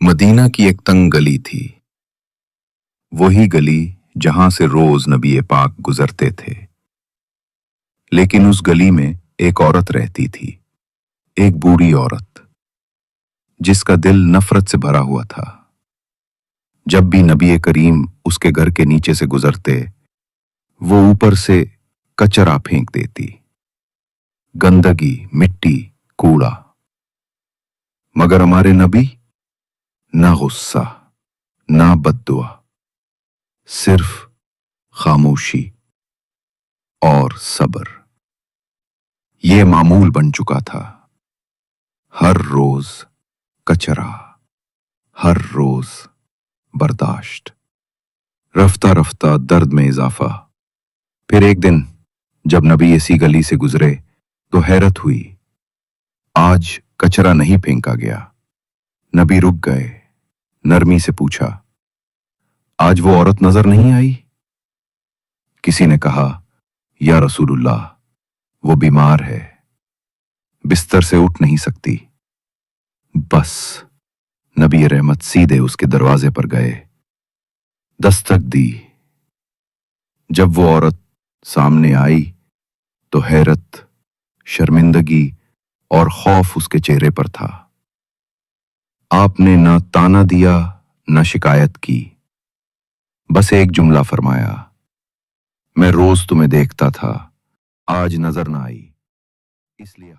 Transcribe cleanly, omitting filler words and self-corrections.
مدینہ کی ایک تنگ گلی تھی، وہی گلی جہاں سے روز نبی پاک گزرتے تھے۔ لیکن اس گلی میں ایک عورت رہتی تھی، ایک بوڑھی عورت، جس کا دل نفرت سے بھرا ہوا تھا۔ جب بھی نبی کریم اس کے گھر کے نیچے سے گزرتے، وہ اوپر سے کچرا پھینک دیتی، گندگی، مٹی، کوڑا۔ مگر ہمارے نبی نہ غصہ، نہ بد دعا، صرف خاموشی اور صبر۔ یہ معمول بن چکا تھا، ہر روز کچرا، ہر روز برداشت۔ رفتہ رفتہ درد میں اضافہ۔ پھر ایک دن جب نبی اسی گلی سے گزرے تو حیرت ہوئی، آج کچرا نہیں پھینکا گیا۔ نبی رک گئے، نرمی سے پوچھا، آج وہ عورت نظر نہیں آئی؟ کسی نے کہا، یا رسول اللہ، وہ بیمار ہے، بستر سے اٹھ نہیں سکتی۔ بس نبی رحمت سیدھے اس کے دروازے پر گئے، دستک دی۔ جب وہ عورت سامنے آئی تو حیرت، شرمندگی اور خوف اس کے چہرے پر تھا۔ آپ نے نہ تانا دیا، نہ شکایت کی، بس ایک جملہ فرمایا، میں روز تمہیں دیکھتا تھا، آج نظر نہ آئی، اس لیے